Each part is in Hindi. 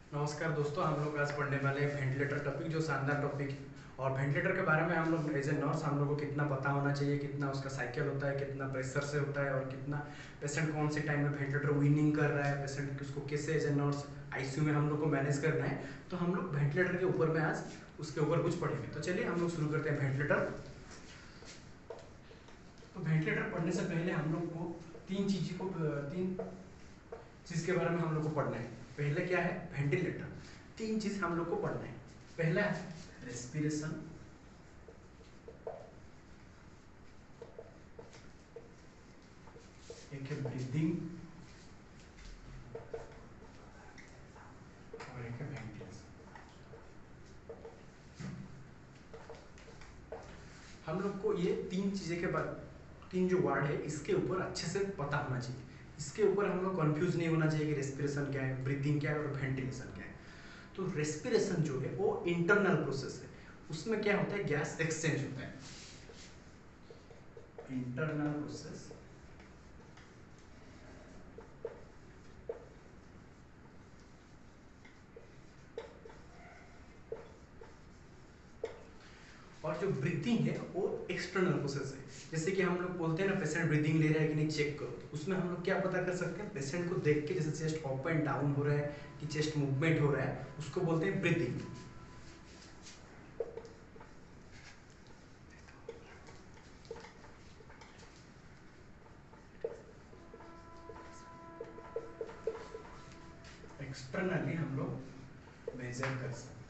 नमस्कार दोस्तों, हम लोग आज पढ़ने वाले हैं वेंटिलेटर टॉपिक, जो शानदार टॉपिक है। और वेंटिलेटर के बारे में हम लोग एज ए नर्स हम लोग को कितना पता होना चाहिए, कितना उसका साइकिल होता है, कितना प्रेशर से होता है, और कितना पेशेंट कौन से टाइम में वेंटिलेटर विनिंग कर रहा है, पेशेंट उसको कैसे एज ए नर्स आईसीयू में हम लोग को मैनेज करना है। तो हम लोग वेंटिलेटर के ऊपर में आज उसके ऊपर कुछ पढ़ेंगे। तो चलिए हम लोग शुरू करते हैं वेंटिलेटर। तो वेंटिलेटर पढ़ने से पहले हम लोग को तीन चीज के बारे में हम लोग को पढ़ना है। पहले क्या है? वेंटिलेटर। तीन चीज हम लोग को पढ़ना है। पहला है रेस्पिरेशन, एक है ब्रीदिंग और एक है वेंटिलेशन। हम लोग को ये तीन चीजें के बाद तीन जो वर्ड है इसके ऊपर अच्छे से पता होना चाहिए। इसके ऊपर हम लोग कंफ्यूज नहीं होना चाहिए कि रेस्पिरेशन क्या है, ब्रीदिंग क्या है और वेंटिलेशन क्या है। तो रेस्पिरेशन जो है वो इंटरनल प्रोसेस है। उसमें क्या होता है? गैस एक्सचेंज होता है। इंटरनल प्रोसेस और जो ब्रीदिंग है वो एक्सटर्नल प्रोसेस है। जैसे कि हम लोग बोलते हैं ना, पेशेंट ब्रीदिंग ले रहा है कि नहीं चेक करो। तो उसमें हम लोग क्या पता कर सकते हैं? पेशेंट को देख के, जैसे चेस्ट अप एंड डाउन हो रहा है कि चेस्ट मूवमेंट हो रहा है, उसको बोलते हैं ब्रीदिंग। एक्सटर्नली हम लोग मेजर कर सकते हैं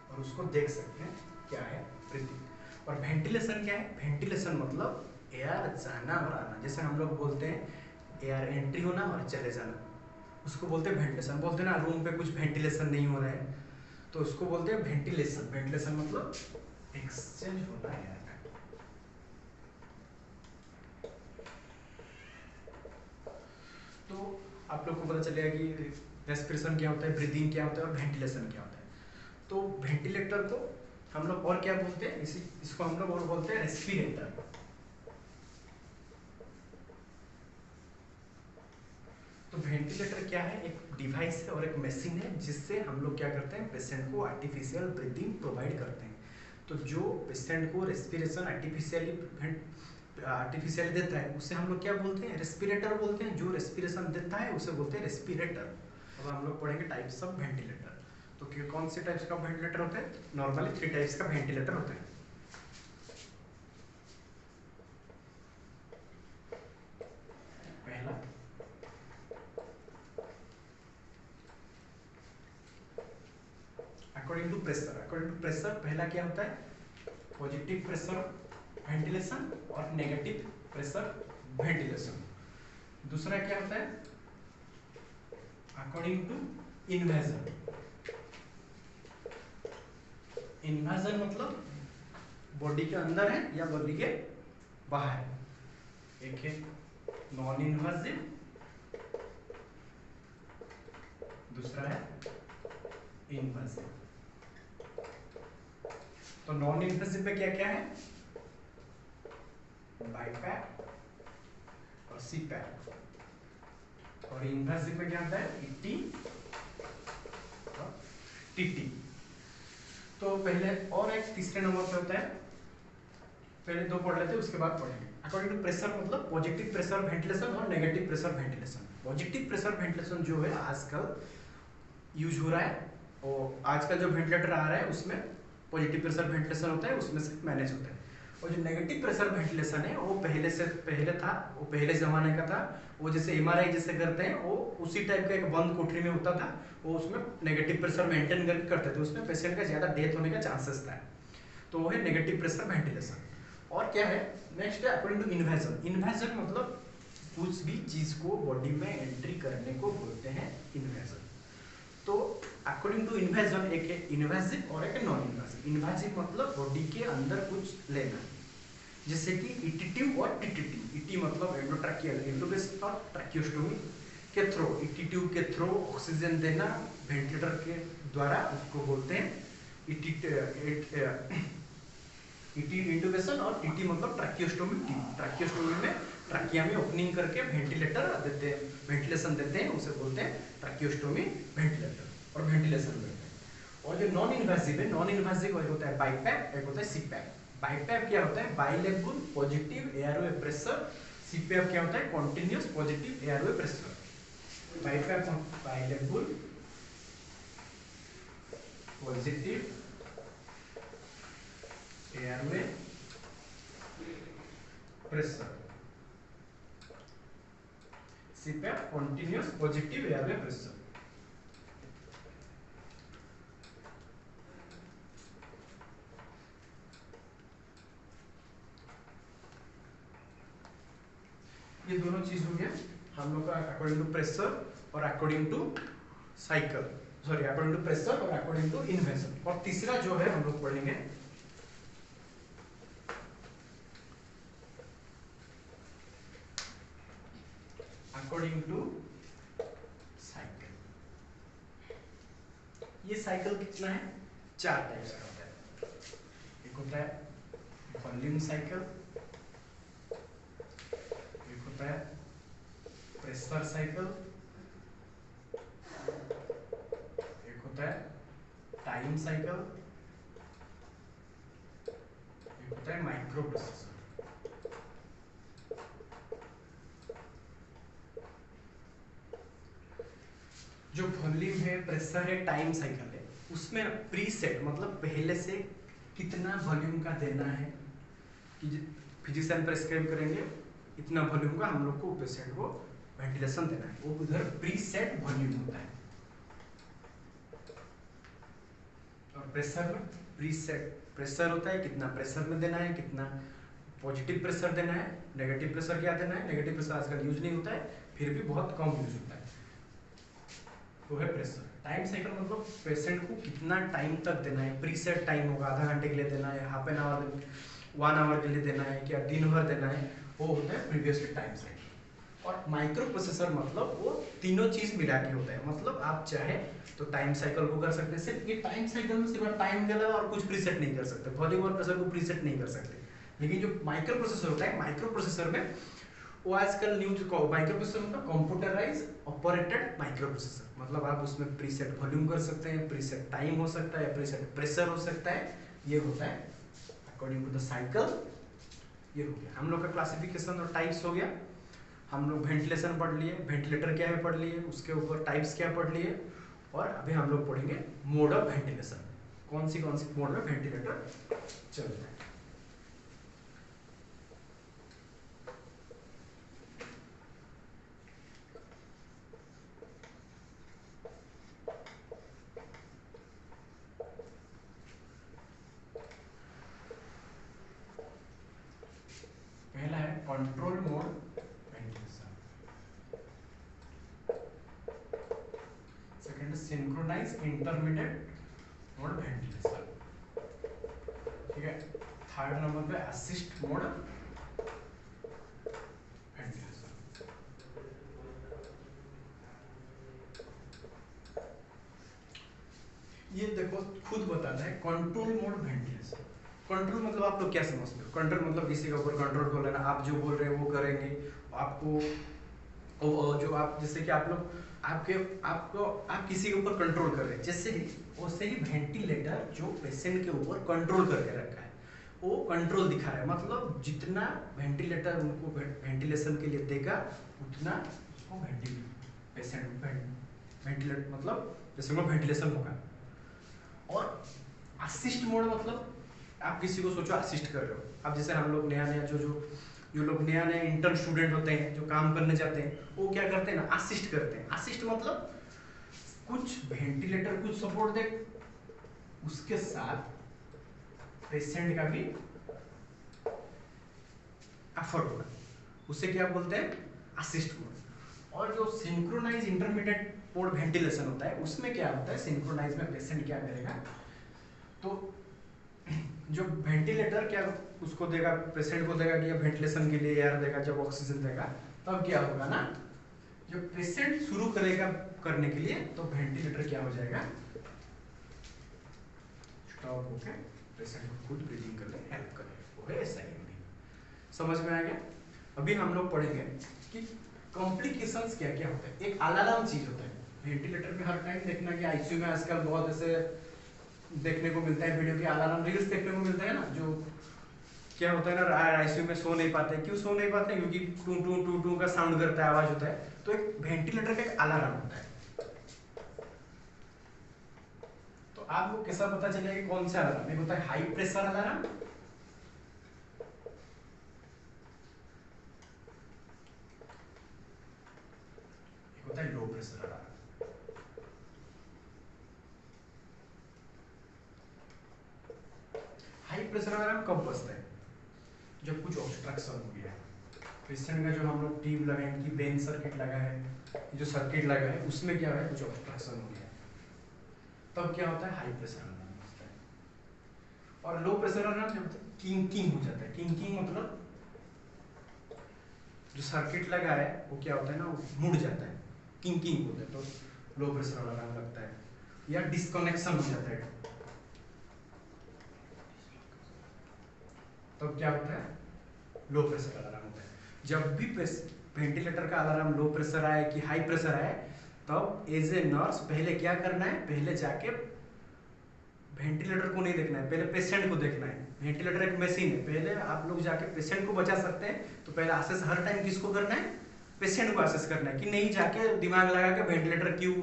और उसको देख सकते हैं क्या है ब्रीथिंग। और वेंटिलेशन क्या है? वेंटिलेशन मतलब एयर जाना और आना। जैसे हम लोग बोलते हैं एयर एंट्री होना और चले जाना, उसको बोलते हैं वेंटिलेशन। बोलते हैं ना रूम पे कुछ वेंटिलेशन नहीं हो रहा है, तो उसको बोलते हैं वेंटिलेशन। वेंटिलेशन मतलब एक्सचेंज होना है। तो आप लोग को पता चलेगा कि रेस्पिरेशन क्या होता है, ब्रीदिंग क्या होता है और वेंटिलेशन क्या होता है। तो वेंटिलेटर को हम लोग और क्या बोलते हैं? इसको हम लोग और बोलते हैं रेस्पिरेटर। तो वेंटिलेटर क्या है? एक डिवाइस है और एक मशीन है जिससे हम लोग क्या करते हैं? पेशेंट को आर्टिफिशियल ब्रीदिंग प्रोवाइड करते हैं। तो जो पेशेंट को रेस्पिरेशन आर्टिफिशियली देता है उसे हम लोग क्या बोलते हैं? रेस्पिरेटर बोलते हैं। जो रेस्पिरेशन देता है उसे बोलते हैं रेस्पिरेटर। अब हम लोग पढ़ेंगे टाइप्स ऑफ वेंटिलेटर। तो कौन से टाइप्स का वेंटिलेटर होता है? नॉर्मली 3 टाइप्स का वेंटिलेटर होता है। पहला according to pressure. According to pressure पहला क्या होता है? पॉजिटिव प्रेशर वेंटिलेशन और नेगेटिव प्रेशर वेंटिलेशन। दूसरा क्या होता है? According to inversion. इन्वर्जन मतलब बॉडी के अंदर है या बॉडी के बाहर है। एक है नॉन इन्वर्जिव, दूसरा है इन्वर्जिव। तो नॉन इन्वर्जिव में क्या क्या है? बाईपैप और सीपैप। और इन्वर्जिव में क्या होता है? ईटी और टीटी। तो पहले और एक तीसरे नंबर पे होता है, पहले दो पढ़ लेते हैं उसके बाद पढ़ेंगे। अकॉर्डिंग टू प्रेशर मतलब पॉजिटिव प्रेशर वेंटिलेशन और negative pressure ventilation. Positive pressure ventilation जो है आजकल यूज हो रहा है, और आज का जो वेंटिलेटर आ रहा है उसमें पॉजिटिव प्रेशर वेंटिलेशन होता है, उसमें से मैनेज होता है। और जो नेगेटिव प्रेशर वेंटिलेशन है वो पहले था, वो पहले जमाने का था। वो जैसे एमआरआई जैसे करते हैं वो उसी टाइप का एक बंद कोठरी में होता था। वो उसमें नेगेटिव प्रेशर मेंटेन करके करते थे, उसमें पेशेंट का ज्यादा डेथ होने का चांसेस था। तो वो है नेगेटिव प्रेशर वेंटिलेशन। और क्या है नेक्स्ट है? According to inversion. इन्वर्जन मतलब कुछ भी चीज को बॉडी में एंट्री करने को बोलते हैं इन्वर्जन। तो अकॉर्डिंग टू इन्वर्जन एक है इन्वेसिव और एक नॉन इन्वेसिव। इन्वेसिव मतलब बॉडी के अंदर कुछ लेना, जैसे कि इटिटिव और टिटिटिव। इटी मतलब एंडोट्रैकियल इंट्यूबेशन और ट्रैकियोस्टोमी के थ्रू, इटिटिव के थ्रू ऑक्सीजन देना वेंटिलेटर के द्वारा, उसको बोलते हैं इटी इंट्यूबेशन। और टीटी मतलब ट्रैकियोस्टोमी। ट्रैकियोस्टोमी में ट्रकिया में ओपनिंग करके वेंटिलेटर देते हैं, वेंटिलेशन देते हैं, उसे बोलते हैं ट्रकियोस्टोमी वेंटिलेटर और वेंटिलेशन देते हैं। और जो नॉन इन्वेसिव है, नॉन इन्वेसिव एक होता है बाईपैप, एक होता है सीपैप। बाईपैप क्या होता है? Bilevel positive airway pressure. CPAP क्या होता है? Continuous positive airway pressure. BiPAP bilevel positive airway pressure, CPAP continuous positive airway pressure. ये दोनों चीज हो गया हम लोग का अकॉर्डिंग टू प्रेशर और according to cycle, sorry according to pressure और अकॉर्डिंग टू इन्वेशन। और तीसरा जो है हम लोग पढ़ेंगे अकॉर्डिंग टू साइकिल। ये साइकिल कितना है? 4 टाइप्स का होता है। एक होता है वॉल्यूम साइकिल, एक होता है प्रेशर साइकिल, एक होता है टाइम साइकिल, एक होता है माइक्रो प्रोसेसर। जो वॉल्यूम है, प्रेशर है, टाइम साइकिल है, उसमें प्रीसेट मतलब पहले से कितना वॉल्यूम का देना है कि फिजिशियन प्रेस्क्राइब करेंगे इतना वॉल्यूम का हम लोग को पेशेंट को वेंटिलेशन देना है, वो उधर प्रीसेट वॉल्यूम होता है। और प्रेशर में प्रीसेट प्रेशर होता है, कितना प्रेशर में देना है, कितना पॉजिटिव प्रेशर देना है, नेगेटिव प्रेशर क्या देना है। नेगेटिव प्रेशर आजकल यूज नहीं होता है, फिर भी बहुत कम यूज होता है, वो है प्रेशर। टाइम साइकिल मतलब पेशेंट को कितना टाइम तक देना है, प्रीसेट टाइम होगा, आधा घंटे के लिए देना है, हाफ एन आवर 1 आवर के लिए देना है, क्या दिन भर देना है, वो होता है प्रीवियसली टाइम साइकिल। और माइक्रो प्रोसेसर मतलब वो तीनों चीज मिला के होता है, मतलब आप चाहे तो टाइम साइकिल को कर सकते हैं, सिर्फ ये टाइम साइकिल में सिर्फ टाइम देना और कुछ प्रीसेट नहीं कर सकते, वॉल्यूम और प्रेशर को प्रीसेट नहीं कर सकते। लेकिन जो माइक्रो प्रोसेसर होता है, माइक्रो प्रोसेसर में वो आजकल न्यू माइक्रो प्रोसेसर होता है कंप्यूटराइज ऑपरेटेड माइक्रो प्रोसेसर, मतलब आप उसमें प्रीसेट वॉल्यूम कर सकते हैं, प्रीसेट टाइम हो सकता है, प्रीसेट प्रेशर हो सकता है। ये होता है अकॉर्डिंग टू द साइकिल। ये हो गया हम लोग का क्लासिफिकेशन और टाइप्स हो गया। हम लोग वेंटिलेशन पढ़ लिए, वेंटिलेटर क्या है पढ़ लिए, उसके ऊपर टाइप्स क्या पढ़ लिए, और अभी हम लोग पढ़ेंगे मोड ऑफ वेंटिलेशन, कौन सी मोड में वेंटिलेटर चल रहा है। पहला है control mode ventilation, second synchronise intermediate mode ventilation, ठीक है। थर्ड नंबर पे असिस्ट मोड वेंटिलेशन। ये देखो खुद बताना है कंट्रोल मोड वेंटिलेशन। कंट्रोल मतलब आप लोग क्या समझते हो? कंट्रोल मतलब किसी के ऊपर कंट्रोल कर लेना, आप जो बोल रहे हैं वो करेंगे आपको, जो आप जैसे कि आप लोग आप किसी के ऊपर कंट्रोल कर रहे हैं, जैसे ही वैसे ही वेंटिलेटर जो पेशेंट के ऊपर कंट्रोल करके रखा है वो कंट्रोल दिखा रहा है, मतलब जितना वेंटिलेटर उनको वेंटिलेशन के लिए देगा उतना उसको पेशेंट वेंटिलेट मतलब जैसे वेंटिलेशन होगा। और असिस्ट मोड मतलब आप किसी को सोचो असिस्ट कर रहे हो, अब जैसे हम लोग नया नया जो लोग नया नया इंटर्न स्टूडेंट होते हैं जो काम करने जाते हैं, वो क्या करते हैं ना, असिस्ट करते हैं। असिस्ट मतलब कुछ वेंटिलेटर कुछ सपोर्ट दे, उसके साथ पेशेंट का भी एफर्ट होगा, उसे क्या बोलते हैं? Assist mode. और जो सिंक्रोनाइज इंटरमीडिएट मोड वेंटिलेशन होता है उसमें क्या होता है, सिंक्रोनाइज में पेशेंट क्या करेगा, तो जो वेंटिलेटर क्या उसको देगा, पेशेंट को देगा कि वेंटिलेशन के लिए एयर देगा, जब ऑक्सीजन देगा तब क्या होगा ना, जो पेशेंट शुरू करेगा करने के लिए तो वेंटिलेटर क्या हो जाएगा, स्टॉप होकर पेशेंट को खुद ब्रीदिंग करने हेल्प करेगा, वो है एसआईएमबी। समझ में आ गया? अभी हम लोग पढ़ेंगे कि कॉम्प्लिकेशंस क्या क्या होते हैं। एक अलार्म चीज होता है वेंटिलेटर में, हर टाइम देखना कि आईसीयू में आजकल बहुत ऐसे देखने को मिलता है वीडियो के अलार्म रील्स देखने को मिलता है ना, जो क्या होता है ना आईसीयू में सो नहीं पाते। क्यों सो नहीं पाते? क्योंकि टू टू टू टू का साउंड करता है, आवाज होता है। तो एक वेंटिलेटर का एक अलार्म होता है। तो आपको कैसा पता चलेगा कि कौन सा अलार्म? एक होता है हाई प्रेशर अलार्म, एक होता है low pressure alarm. High pressure alarm कब बजता है? जब कुछ ऑब्स्ट्रक्शन हो गया है पेशेंट का, जो हम लोग ट्यूब लगाए कि वेन सर्किट लगा है, जो सर्किट लगा है उसमें क्या है, कुछ ऑब्स्ट्रक्शन हो गया है, तब क्या होता है? हाई प्रेशर अलार्म बजता है। और लो प्रेशर अलार्म जब किंकिंग हो जाता है। किंकिंग मतलब जो सर्किट लगा है वो क्या होता है ना, वो मुड़ जाता है, किंकिंग होता है, तो लो प्रेशर अलार्म लगता है। या डिस्कनेक्शन हो जाता है, तब क्या होता है? लो प्रेशर अलार्म होता है। जब भी वेंटिलेटर का अलार्म लो प्रेशर आए कि हाई प्रेशर आए, तब एज ए नर्स पहले क्या करना है? पहले जाके वेंटिलेटर को नहीं देखना है, पहले पेशेंट को देखना है। वेंटिलेटर एक मशीन है, पहले आप लोग जाके पेशेंट को बचा सकते हैं, तो पहले असेस हर टाइम किसको करना है? पेशेंट को असेस करना है, कि नहीं जाके दिमाग लगा के वेंटिलेटर क्यों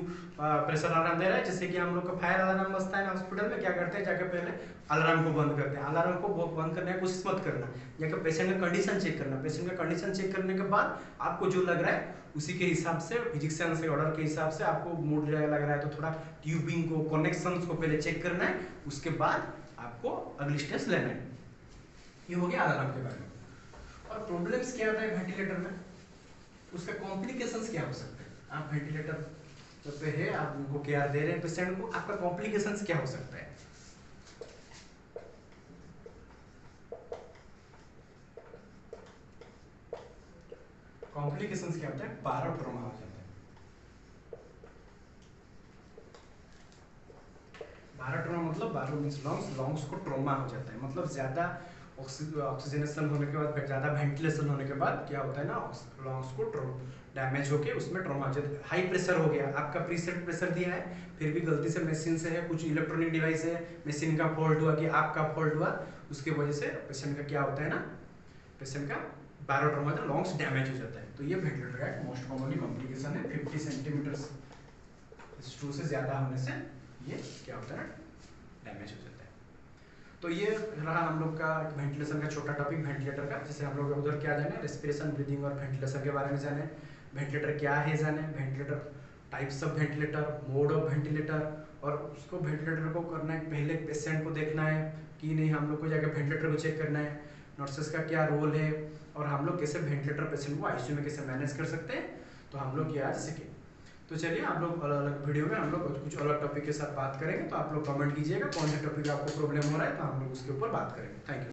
प्रेशर अलार्म दे रहा है। जैसे कि हम लोग का फायर अलार्म बजता है ना हॉस्पिटल में, क्या करते हैं? जाके पहले अलार्म को बंद करते हैं। अलार्म को बंद करने की कोशिश मत करना, जाकर पेशेंट का कंडीशन चेक करना। पेशेंट का कंडीशन चेक करने के बाद आपको जो लग रहा है उसी के हिसाब से, फिजिशियन से ऑर्डर के हिसाब से आपको मूड लग रहा है तो थोड़ा ट्यूबिंग को, कनेक्शंस को पहले चेक करना है, उसके बाद आपको अगली स्टेज लेना है। ये हो गया अलार्म के बारे में। और प्रॉब्लम्स क्या होता है वेंटिलेटर में, उसका कॉम्प्लिकेशंस क्या हो सकते हैं? आप वेंटिलेटर पे है, आप उनको केयर दे रहे हैं पेशेंट को, आपका कॉम्प्लिकेशंस क्या हो सकता है? कॉम्प्लिकेशंस क्या होता है? बारो ट्रॉमा हो जाता है। बारो ट्रॉमा मतलब बारो मींस लंग्स, लंग्स को ट्रॉमा हो जाता है, मतलब ज्यादा ऑक्सीजनेशन होने के बाद, ज्यादा वेंटिलेशन होने के बाद क्या होता है ना, लंग्स को डैमेज होके उसमें ट्रॉमा हो जाता है। हाई प्रेशर हो गया, आपका प्रीसेट प्रेशर दिया है, फिर भी गलती से मशीन से है, कुछ इलेक्ट्रॉनिक डिवाइस है, मशीन का फॉल्ट हुआ कि आपका फॉल्ट हुआ, उसके वजह से पेशेंट का क्या होता है ना, पेशेंट का बारो ट्रॉमा से लंग्स डैमेज हो जाता है। तो ये वेंटिलेटर का एक मोस्ट कॉमनली कॉम्प्लिकेशन है। 50 सेंटीमीटर स्टू से ज्यादा होने से ये क्या होता है, डैमेज हो जाता है। तो ये रहा हम लोग का वेंटिलेशन का छोटा टॉपिक वेंटिलेटर का। जैसे हम लोग उधर क्या जाने, रेस्पिरेशन, ब्रीदिंग और वेंटिलेशन के बारे में जाने, वेंटिलेटर क्या है जाने, ventilator types of ventilator, mode of ventilator, और उसको वेंटिलेटर को करना है पहले पेशेंट को देखना है कि नहीं, हम लोग को जाकर वेंटिलेटर को चेक करना है, नर्सेस का क्या रोल है, और हम लोग कैसे वेंटिलेटर पेशेंट को आईसीयू में कैसे मैनेज कर सकते हैं, तो हम लोग ये आज सीखें। तो चलिए आप लोग अलग अलग वीडियो में हम लोग कुछ अलग टॉपिक के साथ बात करेंगे, तो आप लोग कमेंट कीजिएगा कौन से टॉपिक आपको प्रॉब्लम हो रहा है, तो हम लोग उसके ऊपर बात करेंगे। Thank you.